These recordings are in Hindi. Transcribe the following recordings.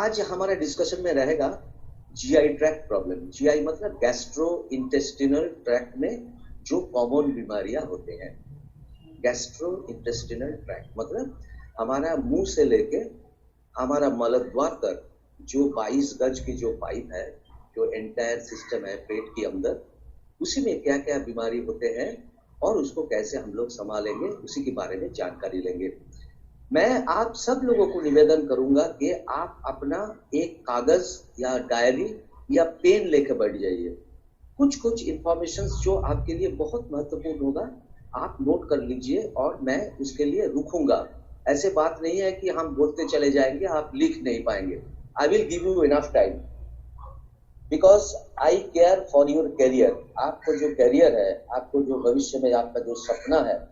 आज हमारा डिस्कशन में रहेगा जीआई ट्रैक्ट प्रॉब्लम। जीआई मतलब गैस्ट्रो इंटेस्टिनल ट्रैक्ट में जो कॉमन बीमारियां होते हैं। गैस्ट्रो इंटेस्टिनल ट्रैक्ट मतलब हमारा मुंह से लेके हमारा मलद्वार तक जो 22 गज की जो पाइप है, जो एंटायर सिस्टम है पेट के अंदर, उसी में क्या क्या बीमारी होते हैं और उसको कैसे हम लोग संभालेंगे, उसी के बारे में जानकारी लेंगे। मैं आप सब लोगों को निवेदन करूंगा कि आप अपना एक कागज या डायरी या पेन लेके बैठ जाइए। कुछ कुछ इंफॉर्मेशन जो आपके लिए बहुत महत्वपूर्ण होगा आप नोट कर लीजिए और मैं उसके लिए रुकूंगा। ऐसे बात नहीं है कि हम बोलते चले जाएंगे, आप लिख नहीं पाएंगे। I will give you enough time because I care for your career. आपको जो करियर है, आपको जो भविष्य में आपका जो सपना है,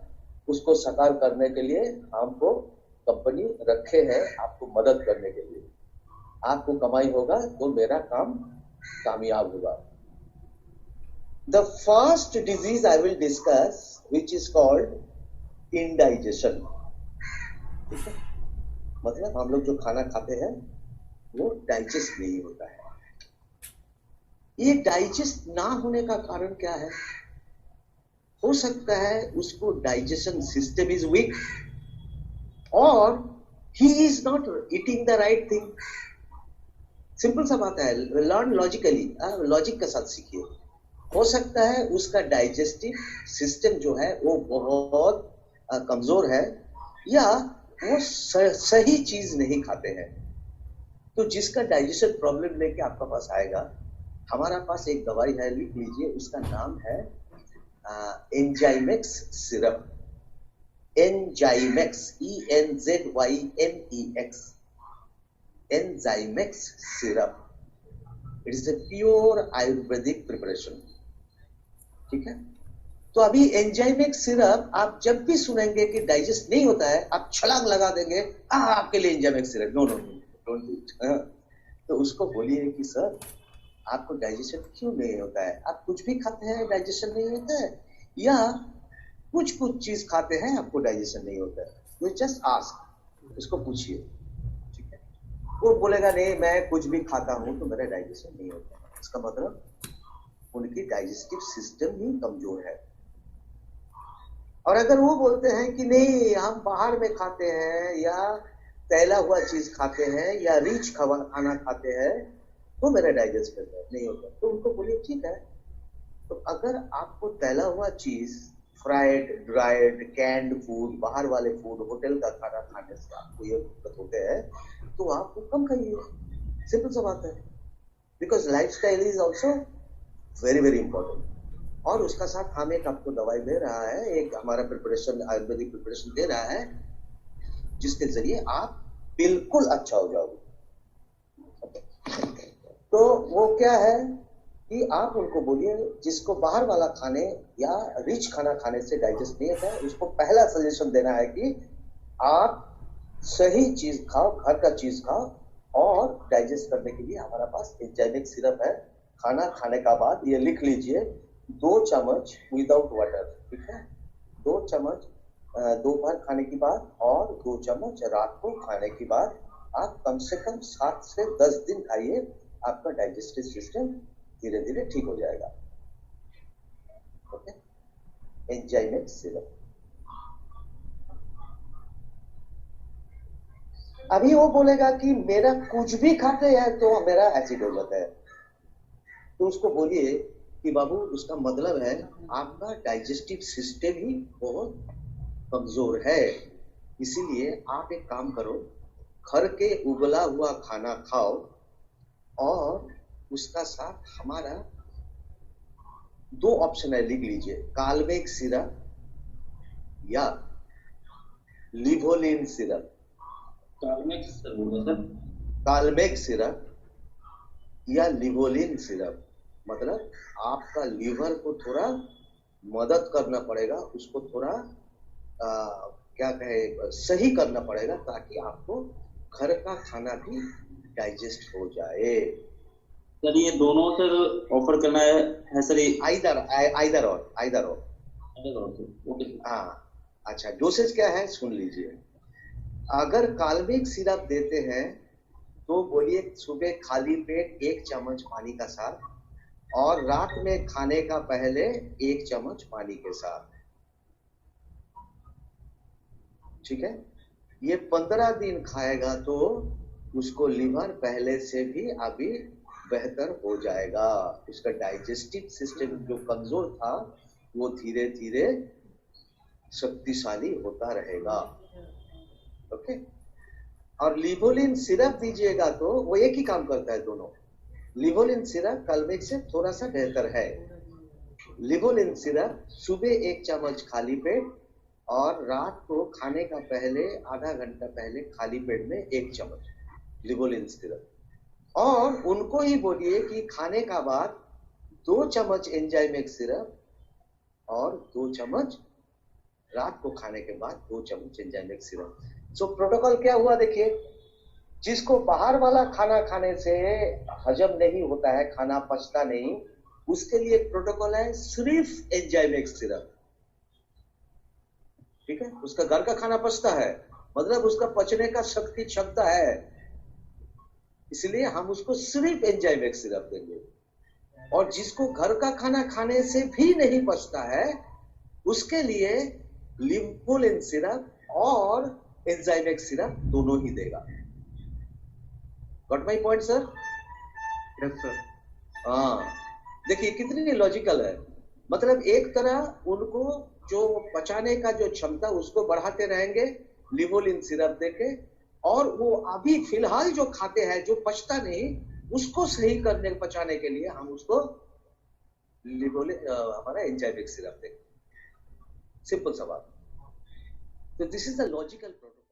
उसको साकार करने के लिए हमको कंपनी रखे हैं आपको मदद करने के लिए। आपको कमाई होगा तो मेरा काम कामयाब होगा। The first disease I will discuss which is called indigestion. ठीक है, मतलब हम लोग जो खाना खाते हैं वो डाइजेस्ट नहीं होता है। ये डाइजेस्ट ना होने का कारण क्या है? हो सकता है उसको डाइजेशन सिस्टम इज वीक और he is not eating the right thing. Simple सा बात है, लर्न लॉजिकली, लॉजिक के साथ सीखिए। हो सकता है उसका डाइजेस्टिव सिस्टम जो है वो बहुत कमजोर है या वो सही चीज नहीं खाते हैं। तो जिसका डाइजेशन प्रॉब्लम लेके आपका पास आएगा, हमारा पास एक दवाई है, लिख लीजिए, उसका नाम है Enzymex syrup. Enzymex, ENZYMEX, Enzymex syrup. It is a pure Ayurvedic preparation. ठीक है, तो अभी एंजाइमेक्स सिरप आप जब भी सुनेंगे कि डाइजेस्ट नहीं होता है, आप छलांग लगा देंगे, आपके लिए Enzymex syrup. No no no, don't do it. तो उसको बोलिए कि सर आपको डाइजेशन क्यों नहीं होता है? आप कुछ भी खाते हैं डाइजेशन नहीं होता है, या कुछ कुछ चीज खाते हैं आपको डाइजेशन नहीं होता है? तो जस्ट आस्क, उसको पूछिए। ठीक है, वो बोलेगा नहीं मैं कुछ भी खाता हूं तो मेरा डाइजेशन नहीं होता है। इसका मतलब उनकी डाइजेस्टिव सिस्टम ही कमजोर है। और अगर वो बोलते हैं कि नहीं हम बाहर में खाते हैं या तैला हुआ चीज खाते हैं या रिच खाना खाते हैं तो मेरा डाइजेस्ट करता है, नहीं होता, तो उनको बोलिए ठीक है। तो अगर आपको तैला हुआ चीज, फ्राइड, ड्राइड, कैंड फूड, बाहर वाले फूड, होटल का खाना खाने से आपको ये दिक्कत होते हैं तो आप कम खाइए। सिंपल सा बात है, because lifestyle is also very very important. और उसका साथ हम एक आपको दवाई दे रहा है, एक हमारा प्रिपरेशन, आयुर्वेदिक प्रिपरेशन दे रहा है, जिसके जरिए आप बिल्कुल अच्छा हो जाओगे। तो वो क्या है कि आप उनको बोलिए, जिसको बाहर वाला खाने या रिच खाना खाने से डाइजेस्ट नहीं होता है, उसको पहला सजेशन देना है कि आप सही चीज खाओ, घर का चीज खाओ। और डाइजेस्ट करने के लिए हमारा पास एंजाइमिक सिरप है। खाना खाने का बाद ये लिख लीजिए, 2 चम्मच विदाउट वाटर। ठीक है, 2 चम्मच दोपहर खाने के बाद और 2 चम्मच रात को खाने के बाद। आप कम से कम 7 से 10 दिन खाइए, आपका डाइजेस्टिव सिस्टम धीरे धीरे ठीक हो जाएगा। Okay, Enzymex syrup. अभी वो बोलेगा कि मेरा कुछ भी खाते हैं तो मेरा एसिड हो जाता है, तो उसको बोलिए कि बाबू उसका मतलब है आपका डाइजेस्टिव सिस्टम ही बहुत कमजोर है। इसीलिए आप एक काम करो, घर के उबला हुआ खाना खाओ और उसका साथ हमारा 2 ऑप्शन है, लिख लीजिए, कालमेक सिरप या लिवोलिन सिरप। कालमेक सिरप या लिवोलिन सिरप मतलब आपका लीवर को थोड़ा मदद करना पड़ेगा, उसको थोड़ा क्या कहे सही करना पड़ेगा ताकि आपको घर का खाना भी डाइजेस्ट हो जाए। सर ये दोनों सर ऑफर करना है सर? आइदर और ओके। हाँ, अच्छा, डोसेज क्या है सुन लीजिए। अगर काल्मिक सिरप देते हैं तो बोलिए सुबह खाली पेट 1 चम्मच पानी का साथ, और रात में खाने का पहले 1 चम्मच पानी के साथ। ठीक है, ये 15 दिन खाएगा तो उसको लिवर पहले से भी अभी बेहतर हो जाएगा। उसका डाइजेस्टिव सिस्टम जो कमजोर था वो धीरे धीरे शक्तिशाली होता रहेगा। ओके, और लिवोलिन सिरप दीजिएगा तो वो एक ही काम करता है दोनों। लिवोलिन सिरप कलमेक से थोड़ा सा बेहतर है। लिवोलिन सिरप सुबह 1 चम्मच खाली पेट, और रात को खाने का पहले आधा घंटा पहले खाली पेट में 1 चम्मच लिवोलिन सिरप। और उनको ही बोलिए कि खाने का बाद 2 चम्मच एंजाइमेक सिरप, और 2 चम्मच रात को खाने के बाद 2 चम्मच एंजाइमेक सिरप। सो प्रोटोकॉल क्या हुआ देखिए, जिसको बाहर वाला खाना खाने से हजम नहीं होता है, खाना पचता नहीं, उसके लिए प्रोटोकॉल है सिर्फ एंजाइमेक सिरप। ठीक है, उसका घर का खाना पचता है, मतलब उसका पचने का शक्ति क्षमता है, इसलिए हम उसको सिर्फ एंजाइमेक सिरप देंगे। और जिसको घर का खाना खाने से भी नहीं पचता है, उसके लिए लिवोलिन सिरप और एंजाइमेक सिरप दोनों ही देगा। Got my point sir? Yes sir. हाँ, देखिए कितनी लॉजिकल है। मतलब एक तरह उनको जो पचाने का जो क्षमता उसको बढ़ाते रहेंगे लिवोलिन सिरप देके, और वो अभी फिलहाल जो खाते हैं जो पचता नहीं, उसको सही करने पचाने के लिए हम उसको लिवोलिन हमारा एंजाइमेक सिरप देंगे। सिंपल सवाल। तो this is the logical protocol.